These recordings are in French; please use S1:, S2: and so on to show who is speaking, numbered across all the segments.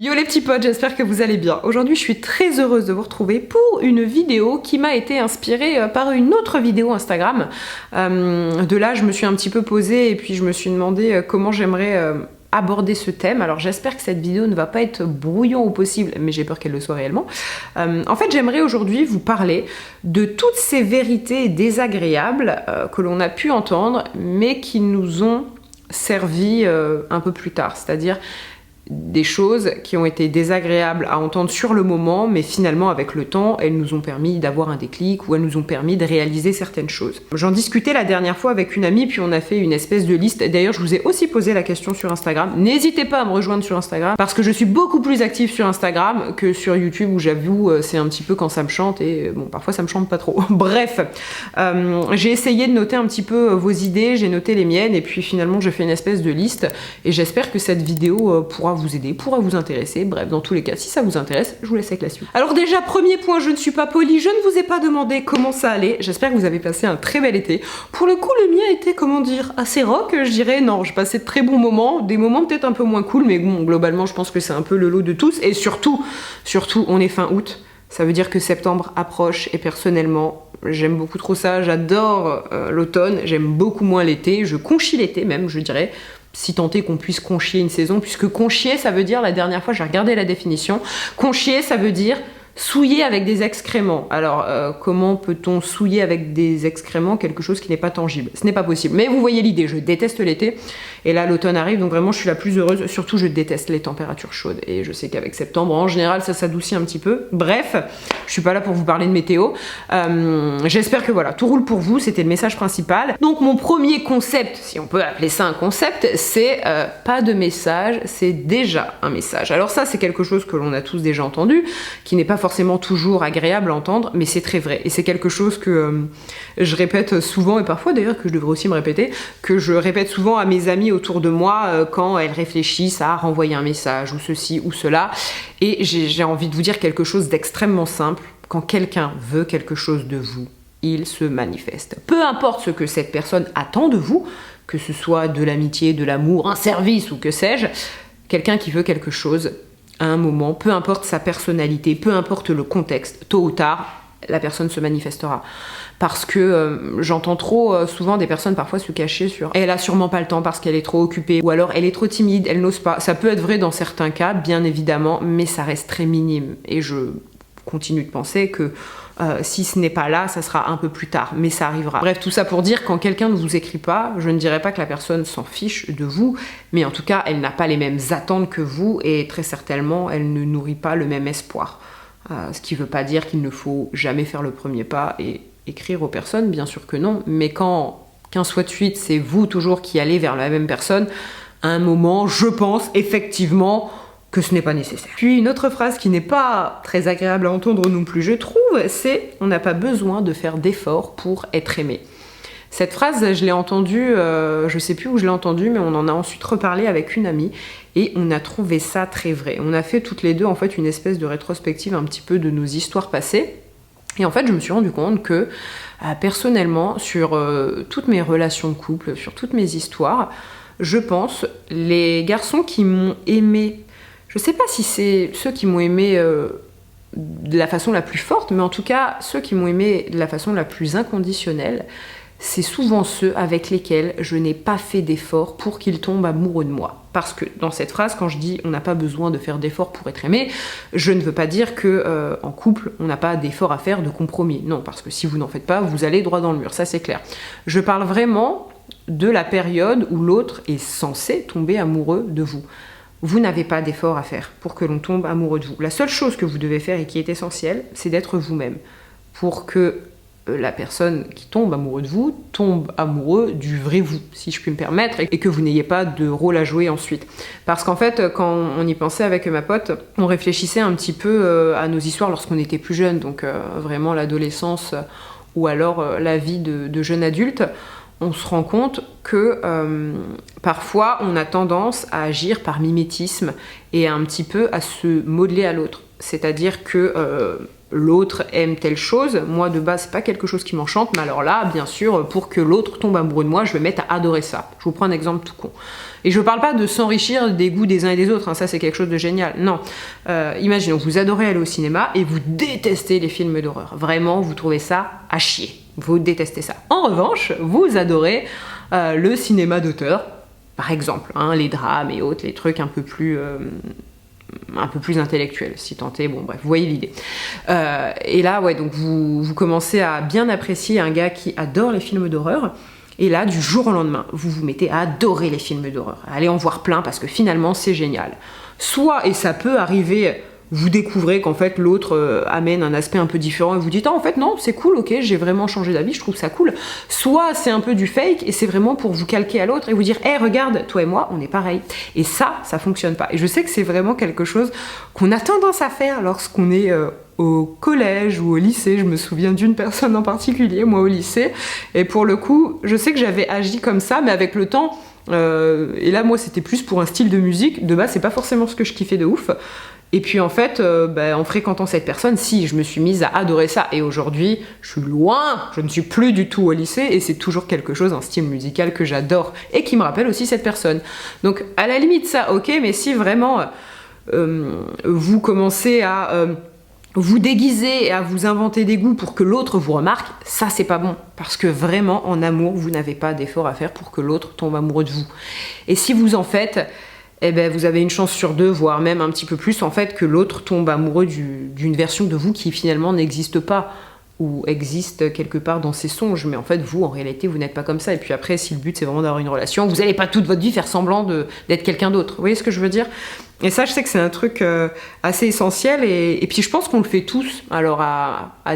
S1: Yo les petits potes, j'espère que vous allez bien. Aujourd'hui, je suis très heureuse de vous retrouver pour une vidéo qui m'a été inspirée par une autre vidéo Instagram. De là, je me suis un petit peu posée et puis je me suis demandé comment j'aimerais aborder ce thème. Alors j'espère que cette vidéo ne va pas être brouillon au possible, mais j'ai peur qu'elle le soit réellement. En fait, j'aimerais aujourd'hui vous parler de toutes ces vérités désagréables que l'on a pu entendre, mais qui nous ont servi un peu plus tard. C'est-à-dire des choses qui ont été désagréables à entendre sur le moment, mais finalement avec le temps, elles nous ont permis d'avoir un déclic ou elles nous ont permis de réaliser certaines choses. J'en discutais la dernière fois avec une amie, puis on a fait une espèce de liste. D'ailleurs, je vous ai aussi posé la question sur Instagram. N'hésitez pas à me rejoindre sur Instagram, parce que je suis beaucoup plus active sur Instagram que sur YouTube, où j'avoue, c'est un petit peu quand ça me chante, et bon, parfois ça me chante pas trop. Bref, j'ai essayé de noter un petit peu vos idées, j'ai noté les miennes, et puis finalement j'ai fait une espèce de liste, et j'espère que cette vidéo pourra vous aider, pourra vous intéresser. Bref, dans tous les cas, si ça vous intéresse, je vous laisse avec la suite. Alors déjà, premier point, je ne suis pas polie, je ne vous ai pas demandé comment ça allait. J'espère que vous avez passé un très bel été. Pour le coup, le mien était, comment dire, assez rock, je dirais. Non, j'ai passé de très bons moments, des moments peut-être un peu moins cool, mais bon, globalement, je pense que c'est un peu le lot de tous. Et surtout, on est fin août. Ça veut dire que septembre approche, et personnellement, j'aime beaucoup trop ça. J'adore l'automne, j'aime beaucoup moins l'été. Je conchis l'été même, je dirais. Si tant est qu'on puisse conchier une saison, puisque conchier, ça veut dire, la dernière fois j'ai regardé la définition, conchier, ça veut dire souiller avec des excréments. Alors, comment peut-on souiller avec des excréments quelque chose qui n'est pas tangible? Ce n'est pas possible. Mais vous voyez l'idée, je déteste l'été, et là l'automne arrive, donc vraiment je suis la plus heureuse. Surtout, je déteste les températures chaudes, et je sais qu'avec septembre, en général, ça s'adoucit un petit peu. Bref, je suis pas là pour vous parler de météo. J'espère que voilà, tout roule pour vous, c'était le message principal. Donc mon premier concept, si on peut appeler ça un concept, c'est pas de message, c'est déjà un message. Alors ça, c'est quelque chose que l'on a tous déjà entendu, qui n'est pas forcément toujours agréable à entendre, mais c'est très vrai. Et c'est quelque chose que je répète souvent, et parfois d'ailleurs que je devrais aussi me répéter, que je répète souvent à mes amies autour de moi quand elles réfléchissent à renvoyer un message, ou ceci, ou cela. Et j'ai envie de vous dire quelque chose d'extrêmement simple. Quand quelqu'un veut quelque chose de vous, il se manifeste. Peu importe ce que cette personne attend de vous, que ce soit de l'amitié, de l'amour, un service ou que sais-je, quelqu'un qui veut quelque chose, à un moment, peu importe sa personnalité, peu importe le contexte, tôt ou tard, la personne se manifestera. Parce que j'entends trop souvent des personnes parfois se cacher sur « elle a sûrement pas le temps parce qu'elle est trop occupée » ou alors « elle est trop timide, elle n'ose pas ». Ça peut être vrai dans certains cas, bien évidemment, mais ça reste très minime. Et je continue de penser que si ce n'est pas là, ça sera un peu plus tard, mais ça arrivera. Bref, tout ça pour dire, quand quelqu'un ne vous écrit pas, je ne dirais pas que la personne s'en fiche de vous, mais en tout cas, elle n'a pas les mêmes attentes que vous, et très certainement, elle ne nourrit pas le même espoir. Ce qui ne veut pas dire qu'il ne faut jamais faire le premier pas et écrire aux personnes, bien sûr que non, mais quand 15 fois de suite, c'est vous toujours qui allez vers la même personne, à un moment, je pense effectivement que ce n'est pas nécessaire. Puis une autre phrase qui n'est pas très agréable à entendre non plus, je trouve, c'est « on n'a pas besoin de faire d'efforts pour être aimé ». Cette phrase, je l'ai entendue, je sais plus où je l'ai entendue, mais on en a ensuite reparlé avec une amie, et on a trouvé ça très vrai. On a fait toutes les deux, en fait, une espèce de rétrospective un petit peu de nos histoires passées, et en fait, je me suis rendu compte que, personnellement, sur toutes mes relations de couple, sur toutes mes histoires, je pense, les garçons qui m'ont aimé, je sais pas si c'est ceux qui m'ont aimé de la façon la plus forte, mais en tout cas, ceux qui m'ont aimé de la façon la plus inconditionnelle, c'est souvent ceux avec lesquels je n'ai pas fait d'efforts pour qu'ils tombent amoureux de moi. Parce que dans cette phrase, quand je dis « on n'a pas besoin de faire d'efforts pour être aimé », je ne veux pas dire que en couple, on n'a pas d'efforts à faire, de compromis. Non, parce que si vous n'en faites pas, vous allez droit dans le mur, ça c'est clair. Je parle vraiment de la période où l'autre est censé tomber amoureux de vous. Vous n'avez pas d'effort à faire pour que l'on tombe amoureux de vous. La seule chose que vous devez faire et qui est essentielle, c'est d'être vous-même. Pour que la personne qui tombe amoureux de vous tombe amoureux du vrai vous, si je puis me permettre, et que vous n'ayez pas de rôle à jouer ensuite. Parce qu'en fait, quand on y pensait avec ma pote, on réfléchissait un petit peu à nos histoires lorsqu'on était plus jeune, donc vraiment l'adolescence ou alors la vie de jeune adulte. On se rend compte que parfois on a tendance à agir par mimétisme et un petit peu à se modeler à l'autre. C'est-à-dire que l'autre aime telle chose, moi de base c'est pas quelque chose qui m'enchante, mais alors là, bien sûr, pour que l'autre tombe amoureux de moi, je vais me mettre à adorer ça. Je vous prends un exemple tout con. Et je parle pas de s'enrichir des goûts des uns et des autres, hein, ça c'est quelque chose de génial. Non, imaginons, vous adorez aller au cinéma et vous détestez les films d'horreur. Vraiment, vous trouvez ça à chier. Vous détestez ça. En revanche, vous adorez le cinéma d'auteur, par exemple, hein, les drames et autres, les trucs un peu plus intellectuel, si tant est, bon bref, vous voyez l'idée. Et là, ouais, donc vous commencez à bien apprécier un gars qui adore les films d'horreur, et là, du jour au lendemain, vous vous mettez à adorer les films d'horreur, à aller en voir plein parce que finalement, c'est génial. Soit, et ça peut arriver, vous découvrez qu'en fait l'autre amène un aspect un peu différent et vous dites « Ah, en fait non, c'est cool, ok, j'ai vraiment changé d'avis, je trouve ça cool. » Soit c'est un peu du fake et c'est vraiment pour vous calquer à l'autre et vous dire « Hé, regarde, toi et moi, on est pareil. » Et ça fonctionne pas. Et je sais que c'est vraiment quelque chose qu'on a tendance à faire lorsqu'on est au collège ou au lycée. Je me souviens d'une personne en particulier, moi au lycée, et pour le coup, je sais que j'avais agi comme ça, mais avec le temps, et là moi c'était plus pour un style de musique, de base c'est pas forcément ce que je kiffais de ouf. Et puis en fait, en fréquentant cette personne, si, je me suis mise à adorer ça. Et aujourd'hui, je suis loin, je ne suis plus du tout au lycée, et c'est toujours quelque chose, un style musical que j'adore, et qui me rappelle aussi cette personne. Donc à la limite ça, ok, mais si vraiment vous commencez à vous déguiser et à vous inventer des goûts pour que l'autre vous remarque, ça c'est pas bon. Parce que vraiment, en amour, vous n'avez pas d'effort à faire pour que l'autre tombe amoureux de vous. Et si vous en faites, eh ben, vous avez une chance sur deux, voire même un petit peu plus, en fait, que l'autre tombe amoureux d'une version de vous qui finalement n'existe pas, ou existe quelque part dans ses songes, mais en fait, vous, en réalité, vous n'êtes pas comme ça. Et puis après, si le but, c'est vraiment d'avoir une relation, vous n'allez pas toute votre vie faire semblant d'être quelqu'un d'autre. Vous voyez ce que je veux dire ? Et ça, je sais que c'est un truc assez essentiel, et puis je pense qu'on le fait tous, alors à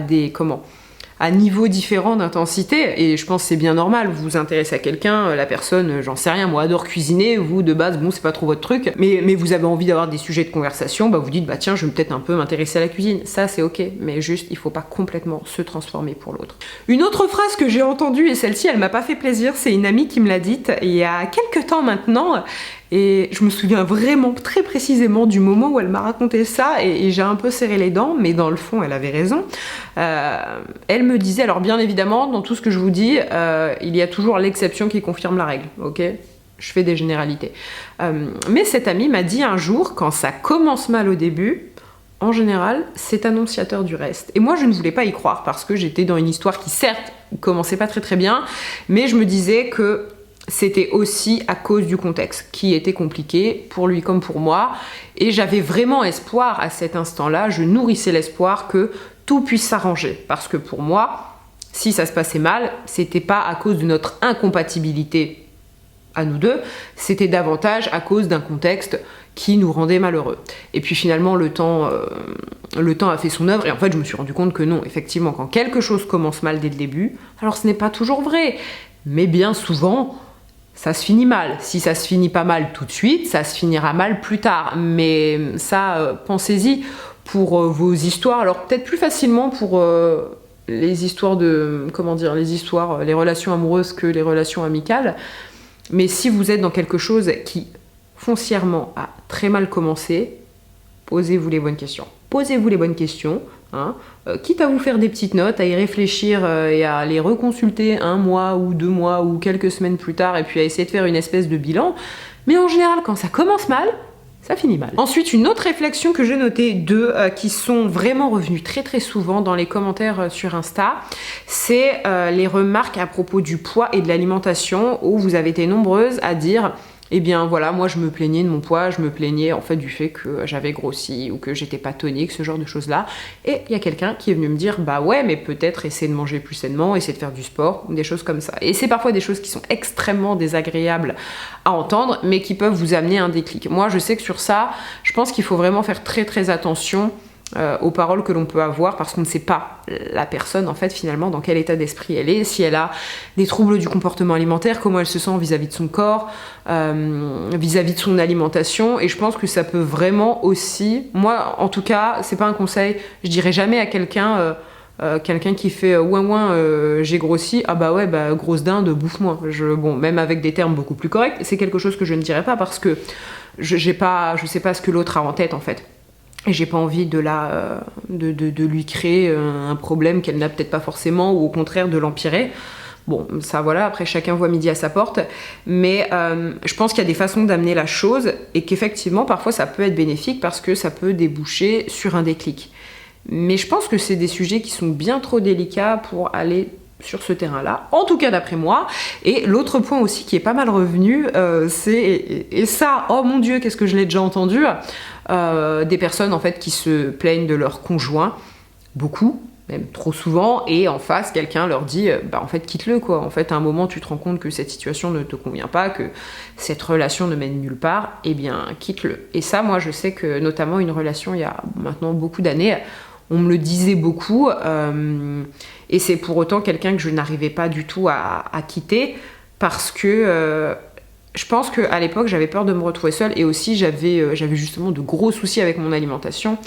S1: niveau différent d'intensité, et je pense que c'est bien normal. Vous vous intéressez à quelqu'un, la personne, j'en sais rien, moi adore cuisiner, vous de base, bon c'est pas trop votre truc, mais vous avez envie d'avoir des sujets de conversation, vous dites tiens je vais peut-être un peu m'intéresser à la cuisine, ça c'est ok, mais juste il faut pas complètement se transformer pour l'autre. Une autre phrase que j'ai entendue, et celle-ci elle m'a pas fait plaisir, c'est une amie qui me l'a dite il y a quelques temps maintenant. Et je me souviens vraiment très précisément du moment où elle m'a raconté ça, et j'ai un peu serré les dents, mais dans le fond, elle avait raison. Elle me disait, alors bien évidemment, dans tout ce que je vous dis, il y a toujours l'exception qui confirme la règle, ok ? Je fais des généralités. Mais cette amie m'a dit un jour, quand ça commence mal au début, en général, c'est annonciateur du reste. Et moi, je ne voulais pas y croire, parce que j'étais dans une histoire qui, certes, commençait pas très très bien, mais je me disais que c'était aussi à cause du contexte qui était compliqué pour lui comme pour moi, et j'avais vraiment espoir à cet instant-là, je nourrissais l'espoir que tout puisse s'arranger, parce que pour moi, si ça se passait mal, c'était pas à cause de notre incompatibilité à nous deux, c'était davantage à cause d'un contexte qui nous rendait malheureux. Et puis finalement, le temps a fait son œuvre, et en fait je me suis rendu compte que non, effectivement, quand quelque chose commence mal dès le début, alors ce n'est pas toujours vrai, mais bien souvent, ça se finit mal. Si ça se finit pas mal tout de suite, ça se finira mal plus tard. Mais ça, pensez-y pour vos histoires. Alors peut-être plus facilement pour les histoires les relations amoureuses que les relations amicales. Mais si vous êtes dans quelque chose qui foncièrement a très mal commencé, posez-vous les bonnes questions. Posez-vous les bonnes questions. Quitte à vous faire des petites notes, à y réfléchir et à les reconsulter 1 mois ou 2 mois ou quelques semaines plus tard, et puis à essayer de faire une espèce de bilan. Mais en général, quand ça commence mal, ça finit mal. Ensuite, une autre réflexion que j'ai notée, qui sont vraiment revenues très très souvent dans les commentaires sur Insta, c'est les remarques à propos du poids et de l'alimentation, où vous avez été nombreuses à dire eh bien voilà, moi je me plaignais de mon poids, je me plaignais en fait du fait que j'avais grossi ou que j'étais pas tonique, ce genre de choses-là. Et il y a quelqu'un qui est venu me dire, bah ouais, mais peut-être essayer de manger plus sainement, essayer de faire du sport, des choses comme ça. Et c'est parfois des choses qui sont extrêmement désagréables à entendre, mais qui peuvent vous amener un déclic. Moi, je sais que sur ça, je pense qu'il faut vraiment faire très très attention aux paroles que l'on peut avoir, parce qu'on ne sait pas la personne en fait finalement dans quel état d'esprit elle est, si elle a des troubles du comportement alimentaire, comment elle se sent vis-à-vis de son corps, vis-à-vis de son alimentation. Et je pense que ça peut vraiment aussi, moi en tout cas c'est pas un conseil, je dirais jamais à quelqu'un qui fait j'ai grossi, ah bah ouais, bah grosse dinde, bouffe-moi. Bon, même avec des termes beaucoup plus corrects, c'est quelque chose que je ne dirais pas, parce que je sais pas ce que l'autre a en tête en fait. et j'ai pas envie de lui créer un problème qu'elle n'a peut-être pas forcément, ou au contraire de l'empirer. Bon, ça voilà, après chacun voit midi à sa porte, mais je pense qu'il y a des façons d'amener la chose et qu'effectivement parfois ça peut être bénéfique parce que ça peut déboucher sur un déclic. Mais je pense que c'est des sujets qui sont bien trop délicats pour aller sur ce terrain-là, en tout cas d'après moi. Et l'autre point aussi qui est pas mal revenu, c'est, et ça, oh mon Dieu, qu'est-ce que je l'ai déjà entendu, des personnes en fait qui se plaignent de leur conjoint, beaucoup, même trop souvent, et en face quelqu'un leur dit bah en fait quitte-le quoi, en fait à un moment tu te rends compte que cette situation ne te convient pas, que cette relation ne mène nulle part, et bien quitte-le. Et ça moi je sais que notamment une relation il y a maintenant beaucoup d'années, on me le disait beaucoup, et c'est pour autant quelqu'un que je n'arrivais pas du tout à quitter, parce que je pense qu'à l'époque j'avais peur de me retrouver seule, et aussi j'avais justement de gros soucis avec mon alimentation,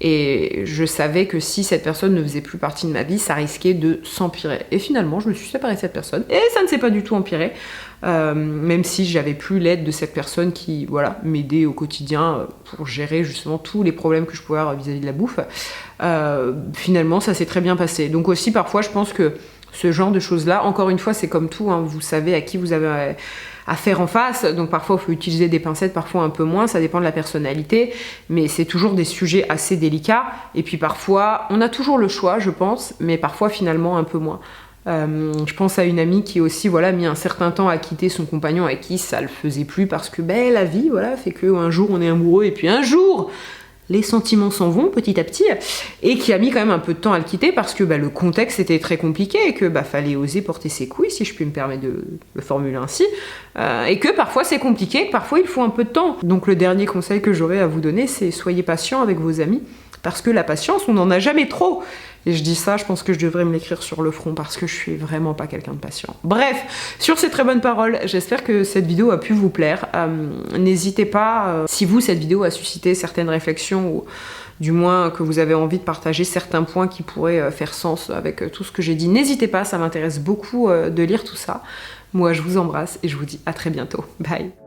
S1: et je savais que si cette personne ne faisait plus partie de ma vie, ça risquait de s'empirer. Et finalement je me suis séparée de cette personne, et ça ne s'est pas du tout empiré, même si j'avais plus l'aide de cette personne qui voilà, m'aidait au quotidien pour gérer justement tous les problèmes que je pouvais avoir vis-à-vis de la bouffe. Finalement ça s'est très bien passé. Donc aussi parfois je pense que ce genre de choses là, encore une fois c'est comme tout, hein, vous savez à qui vous avez à faire en face, donc parfois il faut utiliser des pincettes, parfois un peu moins, ça dépend de la personnalité, mais c'est toujours des sujets assez délicats, et puis parfois on a toujours le choix je pense, mais parfois finalement un peu moins. Je pense à une amie qui aussi voilà, mis un certain temps à quitter son compagnon avec qui ça le faisait plus, parce que ben, la vie voilà, fait qu'un jour on est amoureux et puis un jour les sentiments s'en vont petit à petit, et qui a mis quand même un peu de temps à le quitter parce que bah, le contexte était très compliqué et que bah, fallait oser porter ses couilles, si je puis me permettre de le formuler ainsi, et que parfois c'est compliqué, que parfois il faut un peu de temps. Donc le dernier conseil que j'aurais à vous donner, c'est soyez patient avec vos amis, parce que la patience, on n'en a jamais trop. Et je dis ça, je pense que je devrais me l'écrire sur le front parce que je suis vraiment pas quelqu'un de patient. Bref, sur ces très bonnes paroles, j'espère que cette vidéo a pu vous plaire. N'hésitez pas, si vous, cette vidéo a suscité certaines réflexions, ou du moins que vous avez envie de partager certains points qui pourraient faire sens avec tout ce que j'ai dit, n'hésitez pas, ça m'intéresse beaucoup de lire tout ça. Moi, je vous embrasse et je vous dis à très bientôt. Bye!